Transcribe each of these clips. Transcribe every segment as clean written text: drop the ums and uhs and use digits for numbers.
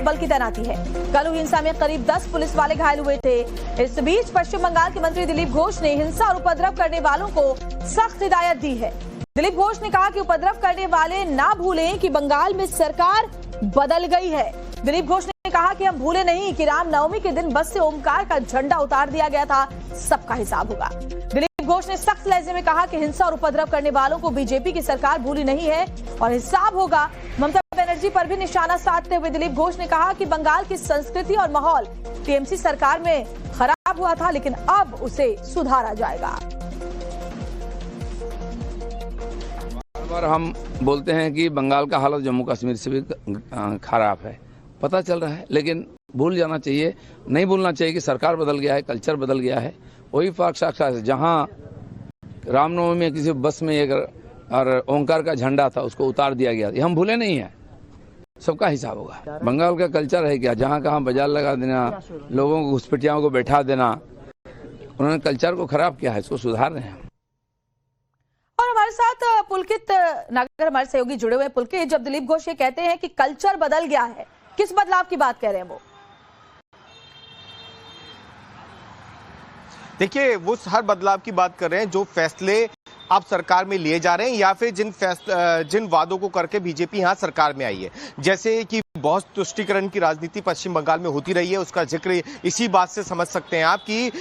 बल की तैनाती है। कल हुई हिंसा में करीब 10 पुलिस वाले घायल हुए थे। इस बीच पश्चिम बंगाल के मंत्री दिलीप घोष ने हिंसा और उपद्रव करने वालों को सख्त हिदायत दी है। दिलीप घोष ने कहा कि उपद्रव करने वाले ना भूलें कि बंगाल में सरकार बदल गई है। दिलीप घोष ने कहा कि हम भूले नहीं कि रामनवमी के दिन बस से ओमकार का झंडा उतार दिया गया था, सबका हिसाब होगा। दिलीप घोष ने सख्त लहजे में कहा कि हिंसा और उपद्रव करने वालों को बीजेपी की सरकार भूली नहीं है और हिसाब होगा। ममता बनर्जी पर भी निशाना साधते हुए दिलीप घोष ने कहा कि बंगाल की संस्कृति और माहौल टीएमसी सरकार में खराब हुआ था, लेकिन अब उसे सुधारा जाएगा। बार हम बोलते हैं कि बंगाल का हालत जम्मू कश्मीर से भी खराब है, पता चल रहा है, लेकिन भूल जाना चाहिए, नहीं भूलना चाहिए कि सरकार बदल गया है, कल्चर बदल गया है। वही फाक साक्षात जहां रामनवमी में किसी बस में एक और ओंकार का झंडा था, उसको उतार दिया गया, ये हम भूले नहीं है, सबका हिसाब होगा। बंगाल का कल्चर है क्या, जहां कहां बाजार लगा देना, लोगों को घुसपैठियों को बैठा देना, उन्होंने कल्चर को खराब किया है, इसको सुधार रहे हैं। और हमारे साथ पुलकित नागर हमारे सहयोगी जुड़े हुए। पुलकित, जब दिलीप घोष ये कहते हैं कि कल्चर बदल गया है, किस बदलाव की बात कह रहे हैं वो? देखिए, वो हर बदलाव की बात कर रहे हैं जो फैसले अब सरकार में लिए जा रहे हैं या फिर जिन वादों को करके बीजेपी यहाँ सरकार में आई है। जैसे कि बहुत तुष्टीकरण की राजनीति पश्चिम बंगाल में होती रही है, उसका जिक्र इसी बात से समझ सकते हैं आप कि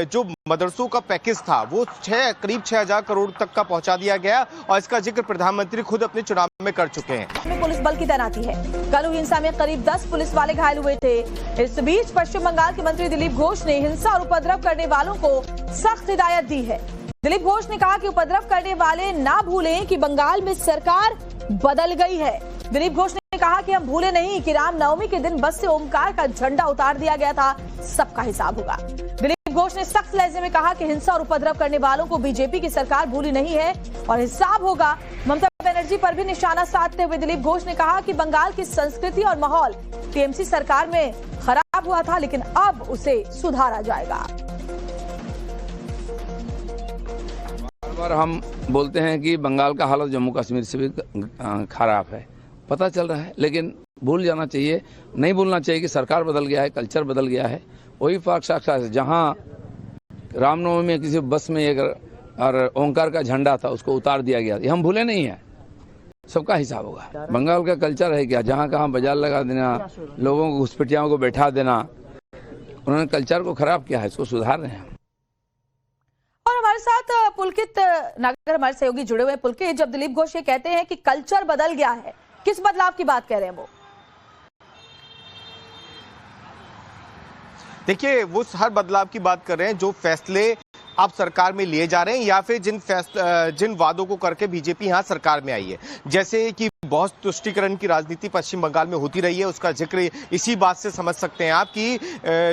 जो मदरसों का पैकेज था वो करीब 6,000 करोड़ तक का पहुंचा दिया गया और इसका जिक्र प्रधानमंत्री खुद अपने चुनाव में कर चुके हैं। पुलिस बल की तैनाती है। कल हुई हिंसा में करीब 10 पुलिस वाले घायल हुए थे। इस बीच पश्चिम बंगाल के मंत्री दिलीप घोष ने हिंसा और उपद्रव करने वालों को सख्त हिदायत दी है। दिलीप घोष ने कहा कि उपद्रव करने वाले ना भूलें कि बंगाल में सरकार बदल गई है। दिलीप घोष ने कहा कि हम भूले नहीं कि रामनवमी के दिन बस से ओमकार का झंडा उतार दिया गया था, सबका हिसाब होगा। दिलीप घोष ने सख्त लहजे में कहा कि हिंसा और उपद्रव करने वालों को बीजेपी की सरकार भूली नहीं है और हिसाब होगा। ममता बनर्जी पर भी निशाना साधते हुए दिलीप घोष ने कहा कि बंगाल की संस्कृति और माहौल टीएमसी सरकार में खराब हुआ था, लेकिन अब उसे सुधारा जाएगा। बार हम बोलते हैं कि बंगाल का हालत जम्मू कश्मीर से भी खराब है, पता चल रहा है, लेकिन भूल जाना चाहिए, नहीं भूलना चाहिए कि सरकार बदल गया है, कल्चर बदल गया है। वही फाक साक्षात जहां रामनवमी में किसी बस में एक और ओंकार का झंडा था, उसको उतार दिया गया, ये हम भूले नहीं है, सबका हिसाब होगा। बंगाल का कल्चर है क्या, जहां कहां बाजार लगा देना, लोगों को घुसपैठियों को बैठा देना, उन्होंने कल्चर को खराब किया है, इसको सुधार रहे हैं। और हमारे साथ पुलकित नागर हमारे सहयोगी जुड़े हुए। पुलकित, जब दिलीप घोष ये कहते हैं कि कल्चर बदल गया है, किस बदलाव की बात कह रहे हैं वो? देखिए, वो हर बदलाव की बात कर रहे हैं जो फैसले अब सरकार में लिए जा रहे हैं या फिर जिन वादों को करके बीजेपी यहाँ सरकार में आई है। जैसे कि बहुत तुष्टीकरण की राजनीति पश्चिम बंगाल में होती रही है, उसका जिक्र इसी बात से समझ सकते हैं आप कि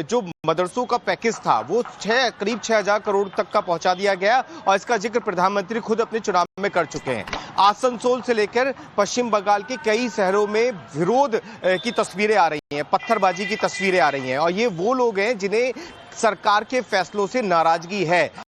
जो मदरसों का पैकेज था वो करीब 6,000 करोड़ तक का पहुंचा दिया गया और इसका जिक्र प्रधानमंत्री खुद अपने चुनाव में कर चुके हैं। आसनसोल से लेकर पश्चिम बंगाल के कई शहरों में विरोध की तस्वीरें आ रही हैं, पत्थरबाजी की तस्वीरें आ रही हैं और ये वो लोग हैं जिन्हें सरकार के फैसलों से नाराजगी है।